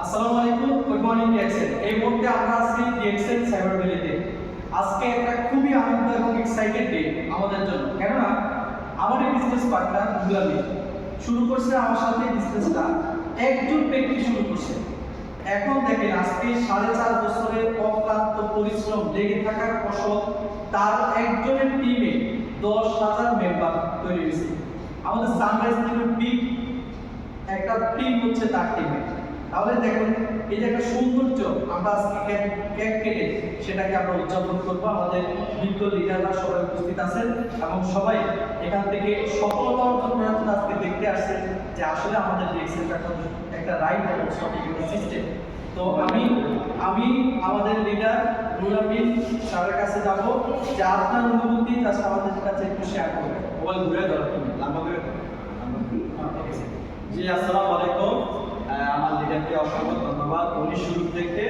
আসসালামু আলাইকুম, good morning DXL. এই মুহূর্তে আমরা আছি ডিএক্সএল সাইবার ভ্যালিতে। আজকে একটা খুবই আনন্দ এবং এক্সাইটেড ডে আমাদের জন্য, কেননা আমার এই বিজনেস পার্টনার গুলামি শুরু করছে আমার সাথে বিজনেসটা। একজন ব্যক্তি শুরু করছে। এখন দেখেন আজকে 4.5 বছরের অক্লান্ত পরিশ্রম লেগে থাকার ফসল তার একজনের টিমে 10,000 মেম্বার তৈরি হয়েছে। আমাদের সানরাইজ টিমের বিগ একটা টিম হচ্ছে তার টিমে। তাহলে দেখুন এই যে একটা সৌন্দর্য, আমরা আজকে কেক কেটে সেটাকে আমরা উদযাপন করবো। আমাদের বিজ্ঞ লিডাররা সবাই উপস্থিত আছেন এবং সবাই এখান থেকে সফলতা অর্জন করার জন্য আজকে দেখতে আসছে যে আসলে আমাদের ডিএক্সএলটা একটা রাইট এবং সঠিক একটা সিস্টেম। তো আমি আমাদের লিডার রুলামিন স্যারের কাছে যাব যে আপনার অনুভূতি জাস্ট আমাদের কাছে একটু শেয়ার করবেন। মোবাইল ঘুরে ধরো, লম্বা করে জি, আসসালামু আলাইকুম। আমার লিডারকে অসংখ্য ধন্যবাদ। উনি শুরু থেকে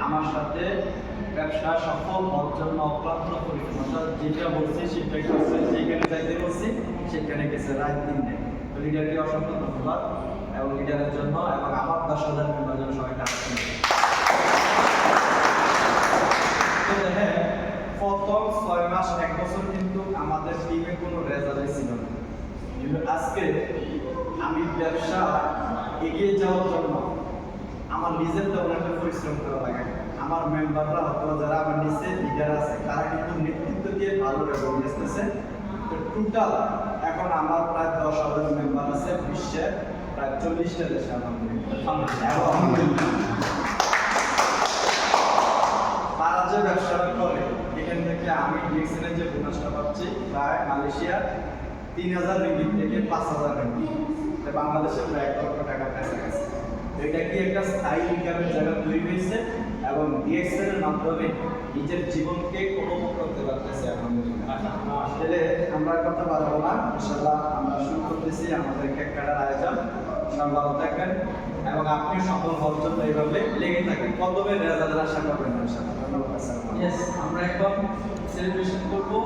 আমার সাথে ব্যবসা সফল হওয়ার জন্য অক্লান্ত পরিশ্রম, যেটা বলছি সেটাই করছে, যেখানে যাইতে বলছি সেখানে গেছে রাত দিন নেই। তো লিডারকে অসংখ্য ধন্যবাদ এবং লিডারের জন্য এবং আমার 10,000 মেম্বার জন্য সবাই কাজ করছে। হ্যাঁ, প্রথম 6 মাস 1 বছর কিন্তু আমাদের টিমে কোনো রেজাল্ট ছিল না, কিন্তু আজকে আমি ব্যবসা এগিয়ে যাওয়ার জন্য আমার নিজের তেমন একটা পরিশ্রম করা লাগে। আমার মেম্বাররা অথবা যারা আমার নিচে লিডার আছে তারা কিন্তু নেতৃত্ব দিয়ে ভালো রেজাল্ট আসতেছে। তো টোটাল এখন আমার প্রায় 10,000 মেম্বার আছে, বিশ্বের প্রায় 40টা দেশে। তারা যে ব্যবসাটা করে এখান থেকে আমি ডিএক্সএল যে বোনাসটা পাচ্ছি প্রায় মালয়েশিয়া 3,000 রিঙ্গিত থেকে 5,000 রিঙ্গিত, বাংলাদেশে প্রায় 1 লক্ষ টাকা কাছাকাছি। এটা কি একটা স্থায়ী ইনকামের জায়গা তৈরি হয়েছে এবং ডিএক্সএল এর মাধ্যমে নিজের জীবনকে উপভোগ করতে পারতেছে। আসলে আমরা করতে পারবো না, ইনশাআল্লাহ আমরা শুরু করতেছি আমাদের কেক কাটার আয়োজন। সব ভালো থাকবেন এবং আপনি সফল হওয়ার জন্য এইভাবে লেগে থাকেন। কদমের রেজাল্টের আশা করবেন ইনশাআল্লাহ। ধন্যবাদ। ইয়েস, আমরা এখন সেলিব্রেশন করবো।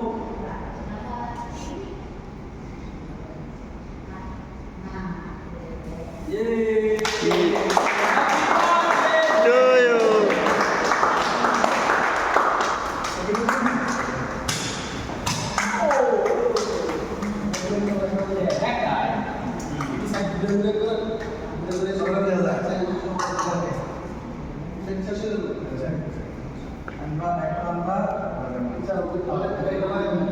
আমরা